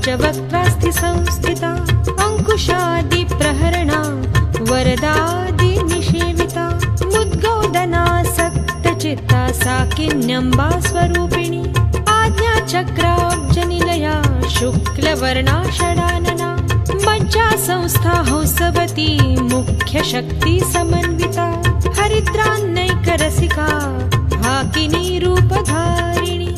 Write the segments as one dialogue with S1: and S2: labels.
S1: पञ्चवक्त्रास्ति संस्थिता अंकुशादि प्रहरणा वरदादि निषेविता मुद्गौदनासक्तचित्ता साकिन्यम्बा स्वरूपिणी आज्ञाचक्राब्जनिलया शुक्लवर्णा षडानना मज्जा संस्था हंसवती मुख्यशक्ति समन्विता हरिद्रान्नैकरसिका हाकिनी रूपधारिणी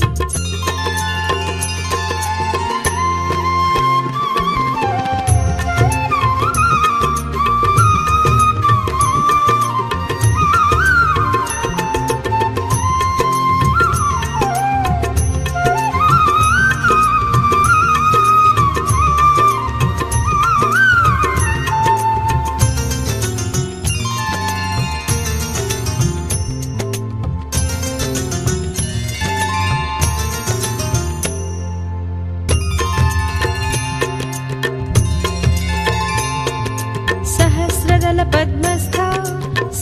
S1: पद्मस्था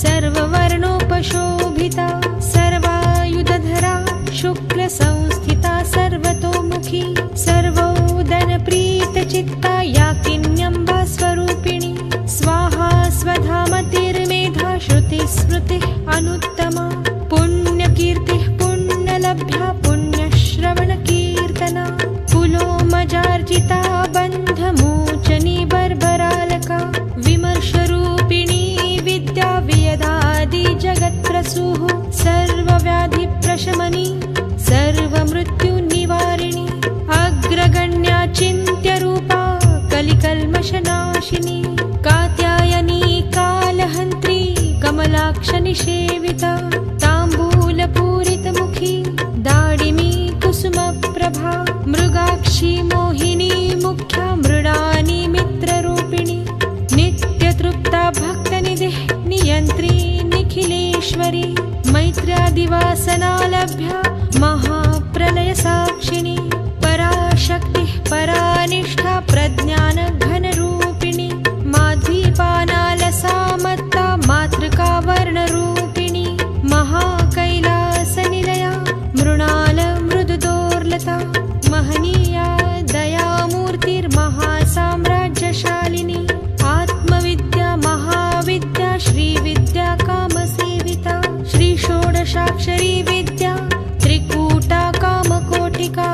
S1: सर्ववर्णोपशोभिता सर्वायुधधरा शुक्लसंस्थिता सर्वतोमुखी सर्वोदनप्रीतचित्ता याकिन्यम्बा स्वरूपिणी स्वाहा स्वधामतिर्मेधा श्रुतिस्मृतिः अनुत्तमा पुण्यकीर्तिः पुण्यलभ्या पुण्यश्रवणकीर्तना कुलोमजार्जिता बन्धमोचनी बर्बरालका विमर्शरूपिणी विद्या वियदादि जगत्प्रसूः सर्वव्याधिप्रशमनी सर्वमृत्युनिवारिणी अग्रगण्या चिन्त्यरूपा कलिकल्मषनाशिनी कात्यायनी कालहन्त्री कमलाक्षनिषेविता ताम्बूलपूरितमुखी दाडिमी कुसुमप्रभा मृगाक्षी मोहिनी मुख्या मृडानी मित्ररूपिणी नित्यतृप्ता भक्तनिधिः नियन्त्री निखिलेश्वरी मैत्र्यादिवासनालभ्या महाप्रलयसाक्षिणी पराशक्तिः परानिष्ठा प्रज्ञानघनरूपिणी माध्वीपानालसामत्ता मातृका वर्णरूपिणी महाकैलासनिलया मृणालमृदुदोर्लता महनीया दयामूर्तिर्महासाम्राज्यशालिनी आत्मविद्या महाविद्या श्रीविद्या कामसेविता श्रीषोडशाक्षरी विद्या त्रिकूटा कामकोटिका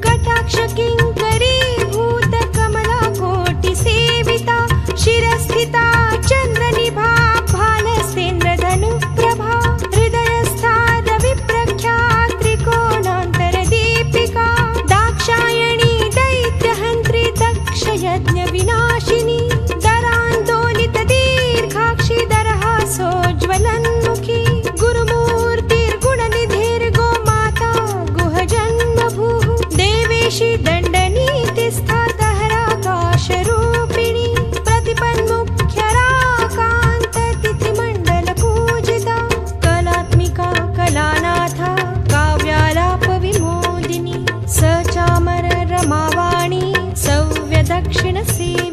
S1: कटाक्षकिङ्करी भूतकमलाकोटिसेविता शिरस्थिता चन्द्रनिभा भालस्तेन्द्रधनुप्रभा हृदयस्था रविप्रख्या त्रिकोणान्तरदीपिका दाक्षायणी दैत्यहन्त्री दक्षयज्ञविनाशिनी दरान्दोलितदीर्घाक्षी दरहासोज्ज्वलन्मुखी गुरुमूर्तिर्गुणनिधिर्गोमाता गुहजन्मभूः देवेशी दण्डनीतिस्था दहराकाशरूपिणी प्रतिपन्मुख्यराकान्ततिथिमण्डलपूजिता कलात्मिका कलानाथा काव्यालापविमोदिनी सचामर रमावाणी सव्यदक्षिणसेविता